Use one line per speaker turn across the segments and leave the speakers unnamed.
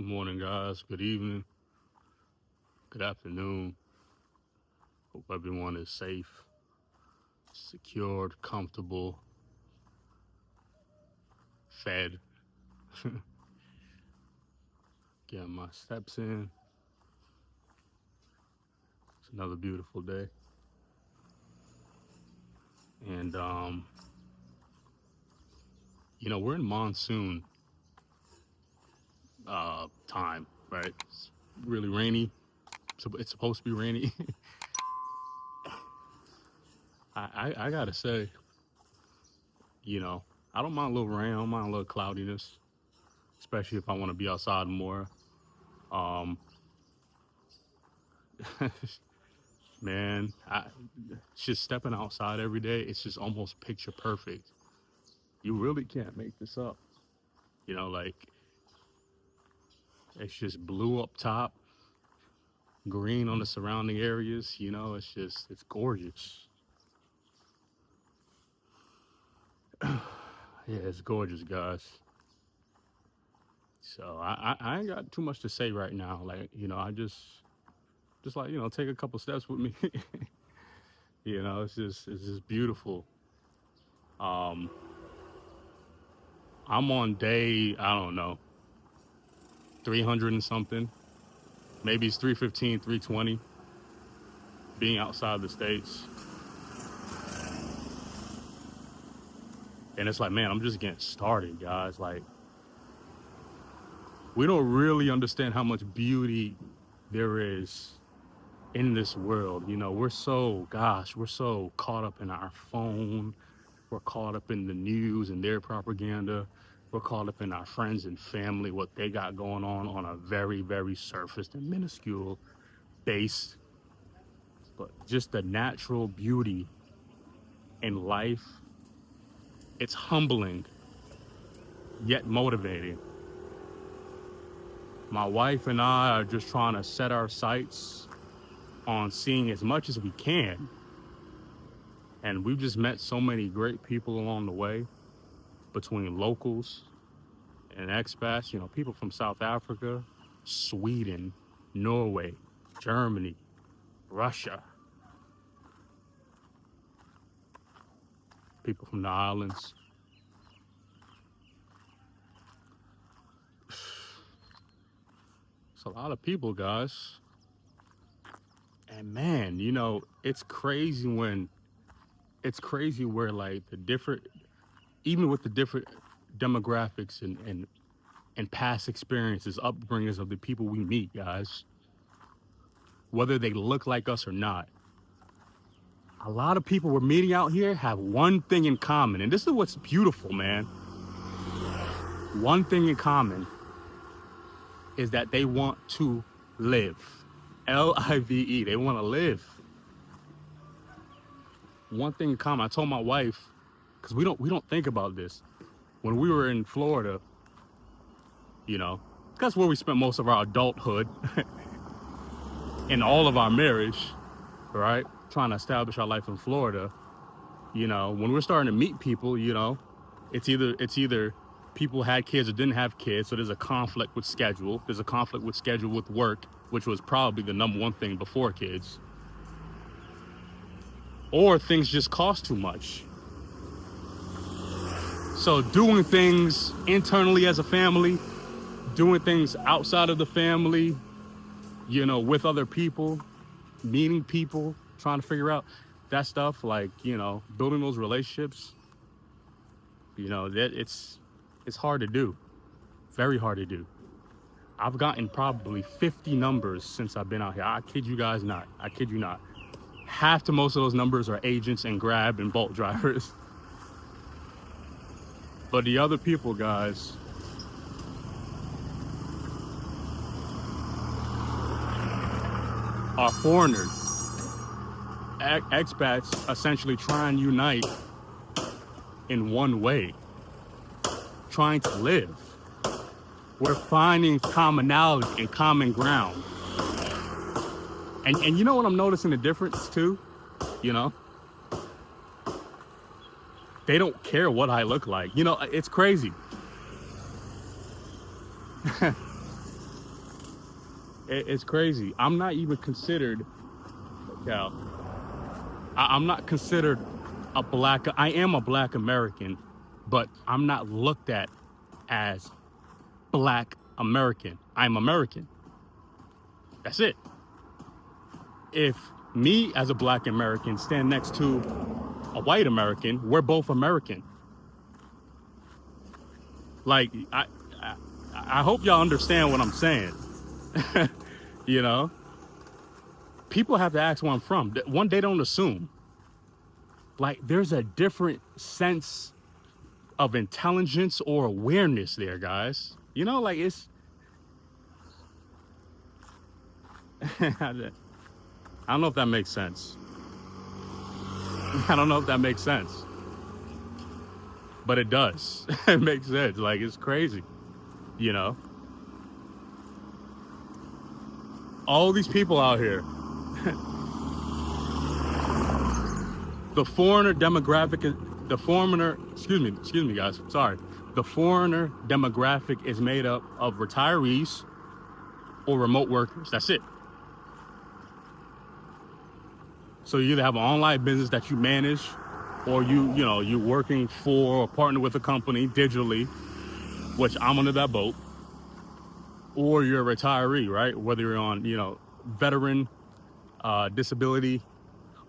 Good morning, guys. Good evening. Good afternoon. Hope everyone is safe, secured, comfortable, fed. Getting my steps in. It's another beautiful day. And, we're in monsoon time, right? It's really rainy. So it's supposed to be rainy. I gotta say, you know, I don't mind a little rain. I don't mind a little cloudiness, especially if I want to be outside more. Um, man, just stepping outside every day, it's just almost picture perfect. You really can't make this up. Like it's just blue up top, green on the surrounding areas. It's gorgeous. Yeah, it's gorgeous, guys. So I ain't got too much to say right now. Like, I just like, take a couple steps with me. It's just beautiful. Um, I'm on day, I don't know, 300 and something. Maybe it's 315, 320, being outside the States. And it's like, man, I'm just getting started, guys. Like, we don't really understand how much beauty there is in this world. We're so caught up in our phone. We're caught up in the news and their propaganda. We're caught up in our friends and family, what they got going on a very, very surface and minuscule base. But just the natural beauty in life, it's humbling, yet motivating. My wife and I are just trying to set our sights on seeing as much as we can. And we've just met so many great people along the way, between locals and expats, people from South Africa, Sweden, Norway, Germany, Russia, people from the islands. It's a lot of people, guys. And man, it's crazy where like even with the different demographics and past experiences, upbringings of the people we meet, guys, whether they look like us or not, a lot of people we're meeting out here have one thing in common. And this is what's beautiful, man. One thing in common is that they want to live. Live. They want to live. One thing in common. I told my wife, because we don't think about this. When we were in Florida, that's where we spent most of our adulthood and all of our marriage, right? Trying to establish our life in Florida. When we're starting to meet people, it's either people had kids or didn't have kids. So there's a conflict with schedule. There's a conflict with schedule with work, which was probably the number one thing before kids. Or things just cost too much. So doing things internally as a family, doing things outside of the family, with other people, meeting people, trying to figure out that stuff, like, building those relationships, that it's hard to do. Very hard to do. I've gotten probably 50 numbers since I've been out here. I kid you guys not. I kid you not. Half to most of those numbers are agents and Grab and Bolt drivers. But the other people, guys, are foreigners. Expats essentially try and unite in one way, trying to live. We're finding commonality and common ground. And you know what I'm noticing the difference too? They don't care what I look like. It's crazy. It's crazy. I'm not even considered, Cal. I'm not considered a black. I am a black American, but I'm not looked at as black American. I'm American. That's it. If me as a black American stand next to a white American, we're both American. Like I, I hope y'all understand what I'm saying. You know, people have to ask where I'm from. One, they don't assume. Like there's a different sense of intelligence or awareness there, guys. You know, like it's. I don't know if that makes sense. I don't know if that makes sense, but it does. It makes sense. Like it's crazy. You know, all these people out here. The foreigner demographic, excuse me, guys, sorry. The foreigner demographic is made up of retirees or remote workers. That's it. So you either have an online business that you manage, or you're working for or partner with a company digitally, which I'm under that boat, or you're a retiree, right? Whether you're on, veteran, disability,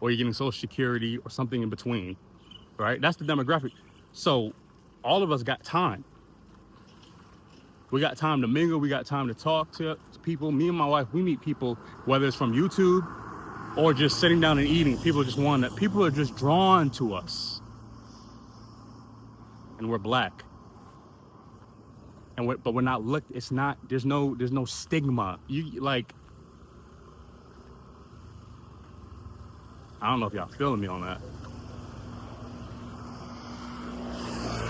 or you're getting Social Security or something in between, right? That's the demographic. So all of us got time. We got time to mingle. We got time to talk to people. Me and my wife, we meet people, whether it's from YouTube or just sitting down and eating. People are just drawn to us. And we're black. But we're not looked, there's no stigma. I don't know if y'all feeling me on that.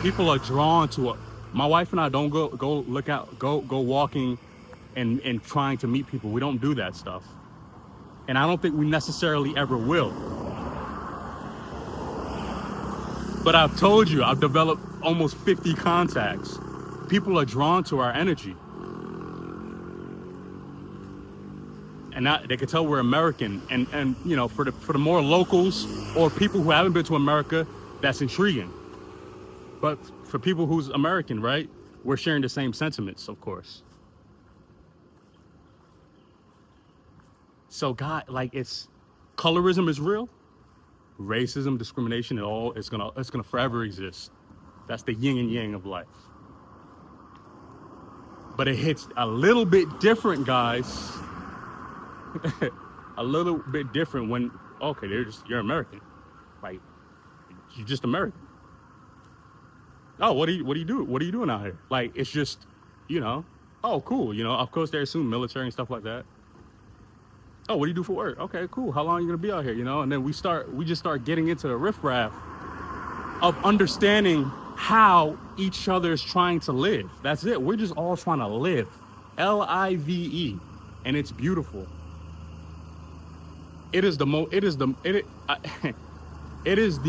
People are drawn to it. My wife and I don't go walking and trying to meet people. We don't do that stuff. And I don't think we necessarily ever will. But I've told you, I've developed almost 50 contacts. People are drawn to our energy. And they can tell we're American. And for the more locals or people who haven't been to America, that's intriguing. But for people who's American, right, we're sharing the same sentiments, of course. So God, colorism is real. Racism, discrimination, it's gonna forever exist. That's the yin and yang of life. But it hits a little bit different, guys. A little bit different when, okay, you're American. Like, you're just American. Oh, what do you do? What are you doing out here? Like, it's just, oh, cool. Of course they assume military and stuff like that. Oh, what do you do for work? Okay, cool. How long are you gonna be out here? And then we just start getting into the riffraff of understanding how each other is trying to live. That's it. We're just all trying to live. LIVE. And it's beautiful. It is the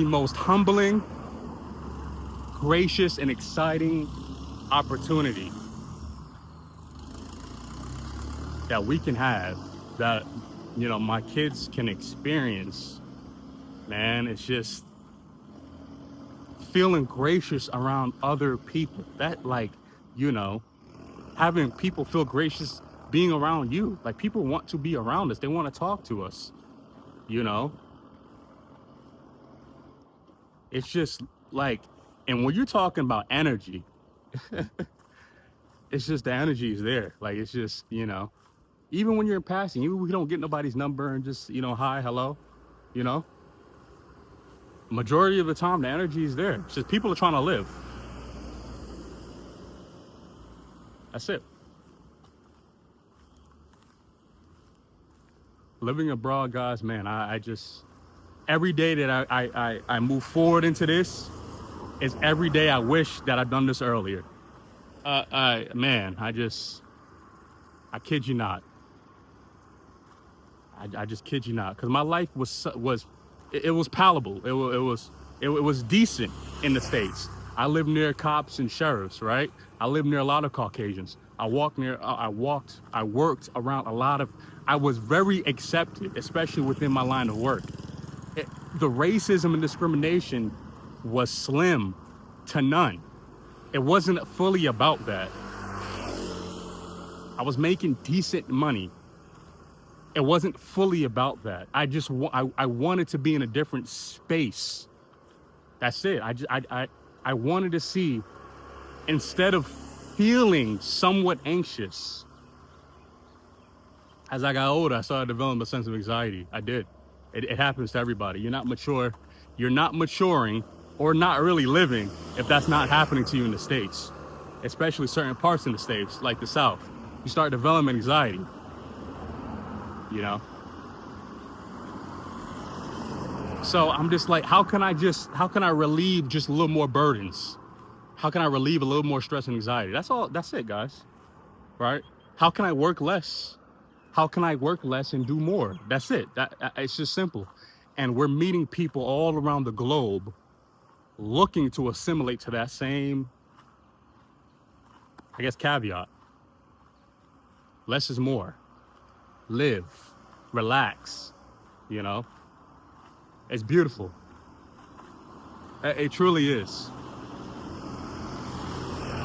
most humbling, gracious, and exciting opportunity that we can have, that my kids can experience. Man, it's just feeling gracious around other people. That having people feel gracious being around you. Like, people want to be around us. They want to talk to us. It's just and when you're talking about energy, it's just the energy is there. Like, it's just, even when you're in passing, we don't get nobody's number and just, hi, hello, majority of the time, the energy is there. It's just people are trying to live. That's it. Living abroad, guys, man, I just, every day that I move forward into this is every day I wish that I'd done this earlier. I kid you not. I just kid you not, because my life was palatable. It was decent in the States. I lived near cops and sheriffs, right? I lived near a lot of Caucasians. I worked around a lot of, I was very accepted, especially within my line of work. The racism and discrimination was slim to none. It wasn't fully about that. I was making decent money. It wasn't fully about that. I wanted to be in a different space. That's it. I wanted to see, instead of feeling somewhat anxious, as I got older, I started developing a sense of anxiety. I did. It happens to everybody. You're not mature. You're not maturing or not really living if that's not happening to you in the States, especially certain parts in the States, like the South. You start developing anxiety, you know? So I'm just like, how can I relieve just a little more burdens? How can I relieve a little more stress and anxiety? That's all. That's it, guys. Right? How can I work less? How can I work less and do more? That's it. It's just simple. And we're meeting people all around the globe looking to assimilate to that same, I guess, caveat. Less is more. Live. Relax. You know? It's beautiful. It truly is.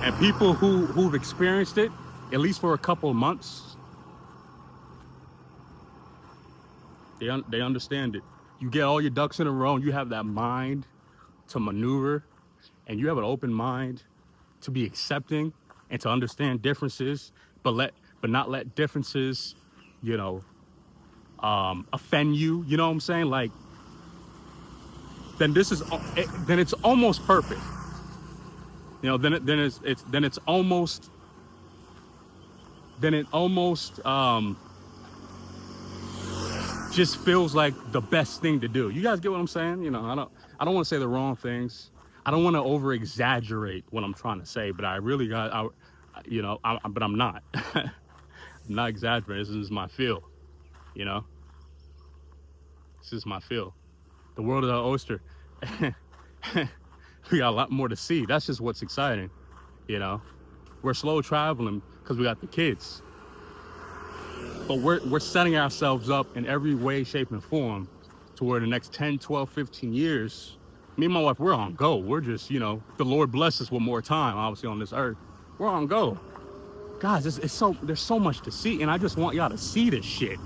And people who've experienced it, at least for a couple of months, they understand it. You get all your ducks in a row and you have that mind to maneuver, and you have an open mind to be accepting and to understand differences, but not let differences, you know, offend you. You know what I'm saying? Like, then it's almost perfect. You know, then it almost just feels like the best thing to do. You guys get what I'm saying? You know, I don't want to say the wrong things. I don't want to over exaggerate what I'm trying to say, but but I'm not. I'm not exaggerating. This is my feel. You know, this is my feel. The world of Our Oyster. We got a lot more to see. That's just what's exciting. You know, we're slow traveling because we got the kids. But we're setting ourselves up in every way, shape, and form to where the next 10, 12, 15 years, me and my wife, we're on go. We're just, you know, the Lord bless us with more time, obviously, on this earth. We're on go. Guys, there's so much to see, and I just want y'all to see this shit.